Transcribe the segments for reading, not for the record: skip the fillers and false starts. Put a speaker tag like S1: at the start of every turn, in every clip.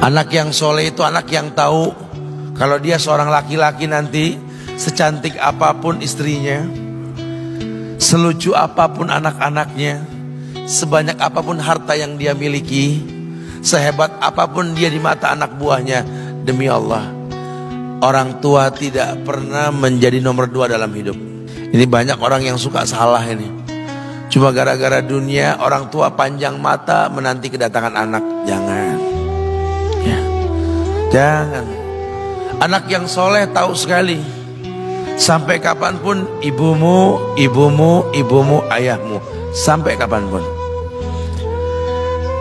S1: Anak yang soleh itu anak yang tahu kalau dia seorang laki-laki nanti, secantik apapun istrinya, selucu apapun anak-anaknya, sebanyak apapun harta yang dia miliki, sehebat apapun dia di mata anak buahnya, demi Allah, orang tua tidak pernah menjadi nomor 2 dalam hidup. Ini banyak orang yang suka salah ini. Cuma gara-gara dunia, orang tua panjang mata menanti kedatangan anak. Jangan ya. Jangan. Anak yang soleh tahu sekali, sampai kapanpun ibumu, ayahmu. Sampai kapanpun.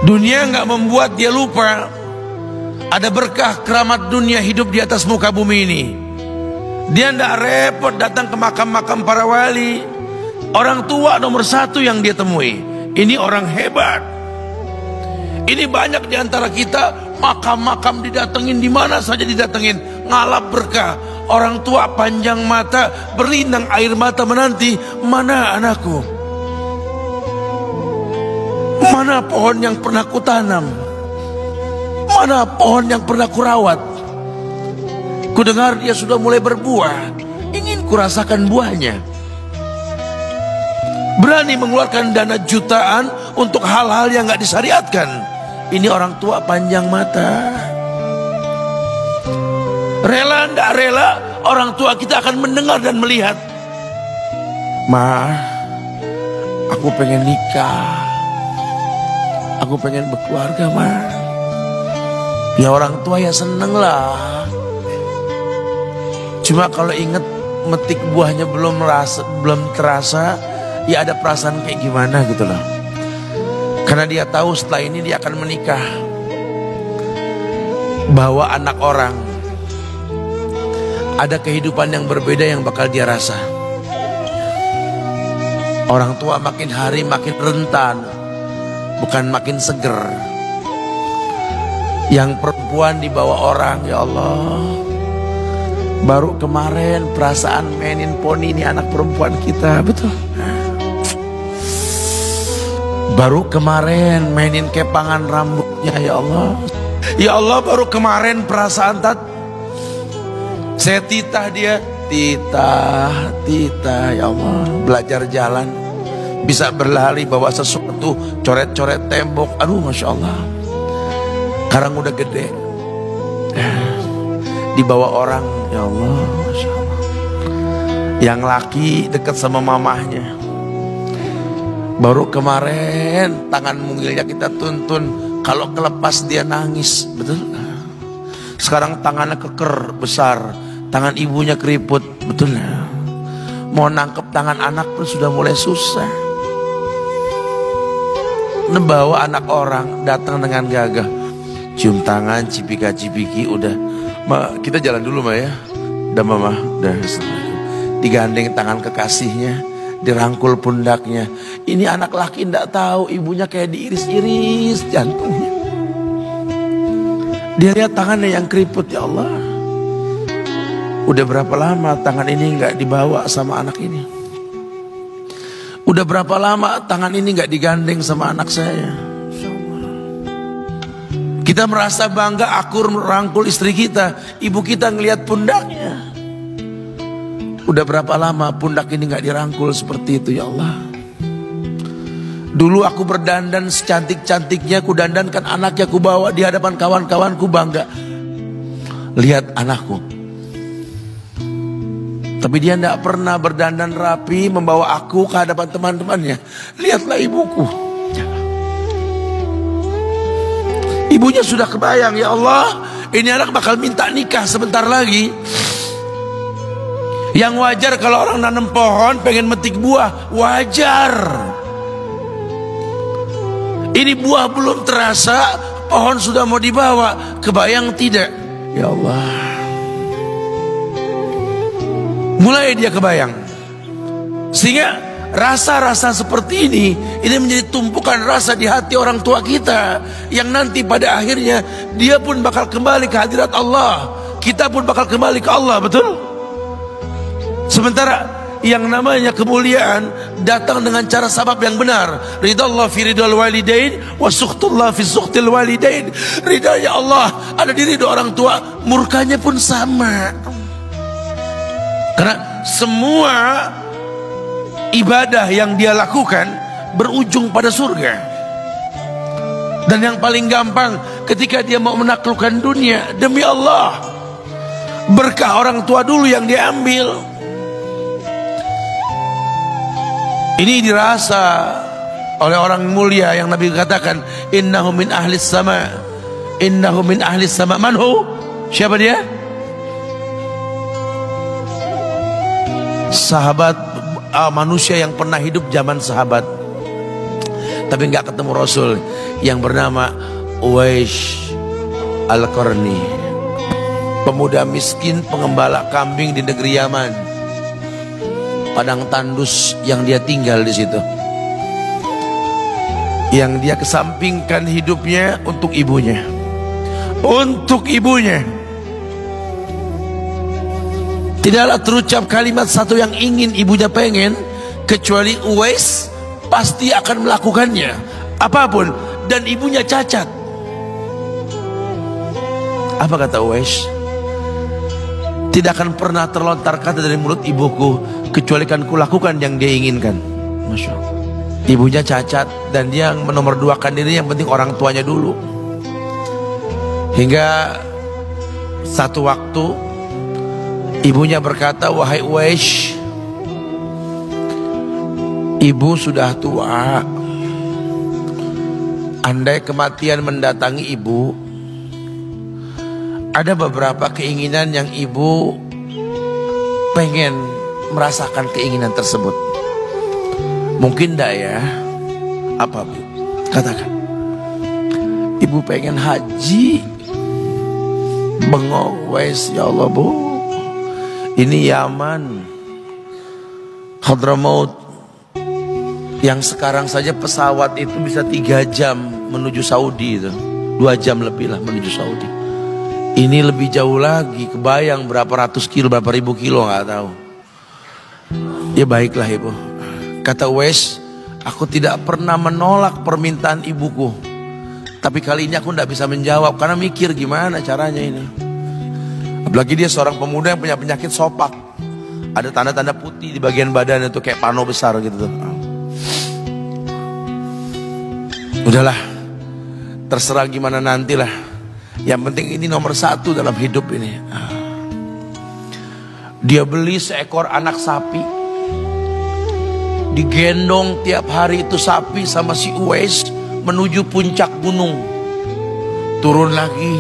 S1: Dunia nggak membuat dia lupa ada berkah keramat dunia hidup di atas muka bumi ini. Dia nggak repot datang ke makam-makam para wali. Orang tua nomor 1 yang dia temui. Ini orang hebat. Ini banyak di antara kita makam-makam didatengin, di mana saja didatengin, ngalap berkah. Orang tua panjang mata, berlinang air mata menanti, mana anakku? Mana pohon yang pernah kutanam? Mana pohon yang pernah kurawat? Kudengar dia sudah mulai berbuah, ingin kurasakan buahnya. Berani mengeluarkan dana jutaan untuk hal-hal yang gak disyariatkan. Ini orang tua panjang mata. Rela nggak rela, orang tua kita akan mendengar dan melihat. Ma, aku pengen nikah, aku pengen berkeluarga, Ma. Ya orang tua ya seneng lah. Cuma kalau inget metik buahnya belum terasa, ya ada perasaan kayak gimana gitu loh. Karena dia tahu setelah ini dia akan menikah. Bahwa anak orang ada kehidupan yang berbeda yang bakal dia rasa. Orang tua makin hari makin rentan, bukan makin seger. Yang perempuan dibawa orang, ya Allah. Baru kemarin perasaan mainin poni ini anak perempuan kita, betul. Baru kemarin mainin kepangan rambutnya, ya Allah. Ya Allah, baru kemarin perasaan saya titah dia, titah, ya Allah. Belajar jalan, bisa berlari bawa sesuatu, coret-coret tembok. Aduh, Masya Allah. Sekarang udah gede, dibawa orang, ya Allah, Masya Allah. Yang laki dekat sama mamahnya. Baru kemarin tangan mungilnya kita tuntun, kalau kelepas dia nangis, betul. Sekarang tangannya keker besar, tangan ibunya keriput, betul. Mau nangkep tangan anak pun sudah mulai susah. Nebawa anak orang datang dengan gagah, cium tangan, cipika-cipiki, udah. Ma, kita jalan dulu, Ma, ya. Udah, Mama, udah. Digandeng tangan kekasihnya, dirangkul pundaknya. Ini anak laki ndak tahu ibunya kayak diiris-iris jantungnya. Dia lihat tangannya yang keriput, ya Allah. Udah berapa lama tangan ini nggak dibawa sama anak ini? Udah berapa lama tangan ini nggak digandeng sama anak saya? Kita merasa bangga akur merangkul istri kita, ibu kita ngelihat pundaknya. Udah berapa lama pundak ini gak dirangkul seperti itu, ya Allah. Dulu aku berdandan secantik-cantiknya, ku dandankan anaknya, ku bawa di hadapan kawan-kawanku bangga. Lihat anakku. Tapi dia gak pernah berdandan rapi membawa aku ke hadapan teman-temannya. Lihatlah ibuku. Ibunya sudah kebayang, ya Allah, ini anak bakal minta nikah sebentar lagi. Yang wajar kalau orang nanam pohon pengen metik buah, wajar. Ini buah belum terasa, pohon sudah mau dibawa. Kebayang tidak? Ya Allah. Mulai dia kebayang. Sehingga rasa-rasa seperti ini menjadi tumpukan rasa di hati orang tua kita, yang nanti pada akhirnya dia pun bakal kembali ke hadirat Allah. Kita pun bakal kembali ke Allah, betul? Sementara yang namanya kemuliaan datang dengan cara sabab yang benar. Ridallah fi ridal walidain wa sukhtullah fi sukhtil walidain. Ridanya Allah ada di ridho orang tua, murkanya pun sama. Karena semua ibadah yang dia lakukan berujung pada surga. Dan yang paling gampang ketika dia mau menaklukkan dunia, demi Allah, berkah orang tua dulu yang dia ambil. Ini dirasa oleh orang mulia yang Nabi katakan, innahu min ahlis sama, innahu min ahlis sama. Manhu? Siapa dia? Sahabat manusia yang pernah hidup zaman sahabat tapi nggak ketemu Rasul, yang bernama Uwais Al-Qarni, pemuda miskin pengembala kambing di negeri Yaman. Padang tandus yang dia tinggal di situ, yang dia kesampingkan hidupnya untuk ibunya, untuk ibunya. Tidaklah terucap kalimat satu yang ingin ibunya pengen, kecuali Uwais pasti akan melakukannya apapun, dan ibunya cacat. Apa kata Uwais? Tidak akan pernah terlontar kata dari mulut ibuku kecuali kan kulakukan yang dia inginkan. Masya Allah. Ibunya cacat dan dia menomorduakan diri, yang penting orang tuanya dulu. Hingga satu waktu ibunya berkata, wahai Uwais, ibu sudah tua. Andai kematian mendatangi ibu, ada beberapa keinginan yang ibu pengen merasakan keinginan tersebut. Mungkin enggak ya? Apa Bu? Katakan. Ibu pengen haji. Bengong, wes, ya Allah Bu, ini Yaman, Hadramaut, yang sekarang saja pesawat itu bisa 3 jam menuju Saudi itu. 2 jam lebih lah menuju Saudi. Ini lebih jauh lagi, kebayang berapa ratus kilo, berapa ribu kilo, nggak tahu. Ya baiklah ibu. Kata Uwais, aku tidak pernah menolak permintaan ibuku, tapi kali ini aku tidak bisa menjawab karena mikir gimana caranya ini. Apalagi dia seorang pemuda yang punya penyakit sopak, ada tanda-tanda putih di bagian badan itu kayak pano besar gitu tuh. Udahlah, terserah gimana nantilah. Yang penting ini nomor 1 dalam hidup ini. Dia beli seekor anak sapi, digendong tiap hari itu sapi sama si Uwais menuju puncak gunung. Turun lagi,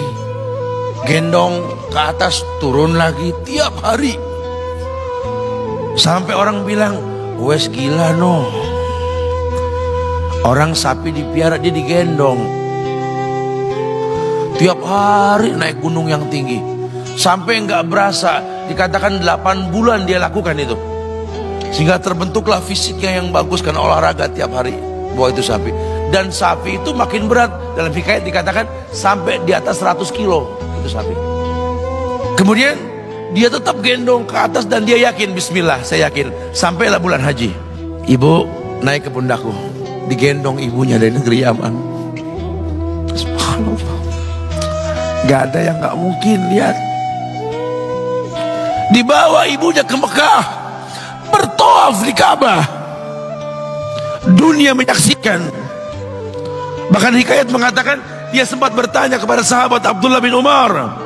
S1: gendong ke atas, turun lagi tiap hari. Sampai orang bilang, Uwais gila no. Orang sapi dipiara, dia digendong tiap hari naik gunung yang tinggi. Sampai nggak berasa, dikatakan 8 bulan dia lakukan itu. Sehingga terbentuklah fisiknya yang bagus karena olahraga tiap hari bawa itu sapi. Dan sapi itu makin berat, dalam hikayat dikatakan sampai di atas 100 kilo itu sapi. Kemudian dia tetap gendong ke atas dan dia yakin, bismillah saya yakin. Sampailah bulan haji, ibu naik ke pundakku, digendong ibunya dari negeri Yaman. Subhanallah, gak ada yang gak mungkin. Lihat, dibawa ibunya ke Mekah, bertawaf di Ka'bah, dunia menyaksikan. Bahkan hikayat mengatakan dia sempat bertanya kepada sahabat Abdullah bin Umar,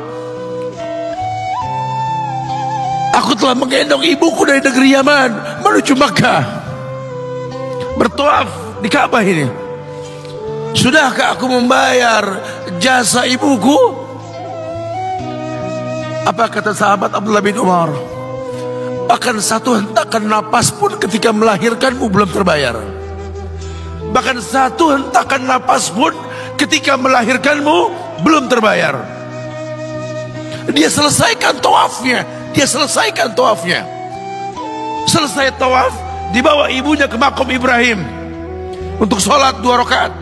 S1: aku telah menggendong ibuku dari negeri Yaman menuju Mekah, bertawaf di Ka'bah ini. Sudahkah aku membayar jasa ibuku? Apa kata sahabat Abdullah bin Umar? Bahkan satu hentakan napas pun ketika melahirkanmu belum terbayar. Bahkan satu hentakan napas pun ketika melahirkanmu belum terbayar. Dia selesaikan tawafnya. Dia selesaikan tawafnya. Selesai tawaf, dibawa ibunya ke makam Ibrahim untuk sholat 2 rakaat.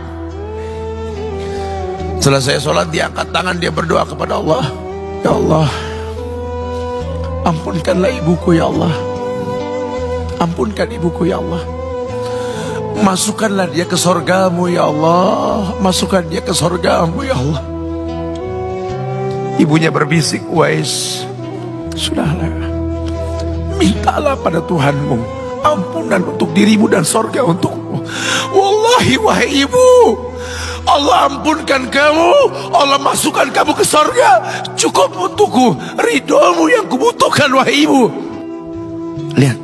S1: Selesai sholat, dia angkat tangan, dia berdoa kepada Allah, ya Allah, ampunkanlah ibuku ya Allah. Ampunkan ibuku ya Allah. Masukkanlah dia ke sorgamu ya Allah. Masukkan dia ke sorgamu ya Allah. Ibunya berbisik, Uwais, sudahlah, mintalah pada Tuhanmu ampunan untuk dirimu dan sorga untukmu. Wallahi wahai ibu, Allah ampunkan kamu, Allah masukkan kamu ke sorga, cukup untukku ridhomu yang kubutuhkan wahai ibu. Lihat,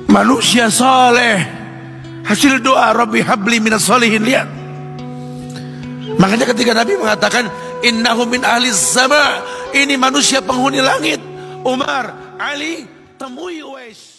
S1: manusia saleh, hasil doa Rabbi habli minas solihin. Lihat, makanya ketika Nabi mengatakan innahu min ahli sama, ini manusia penghuni langit, Umar, Ali, temui Uwais.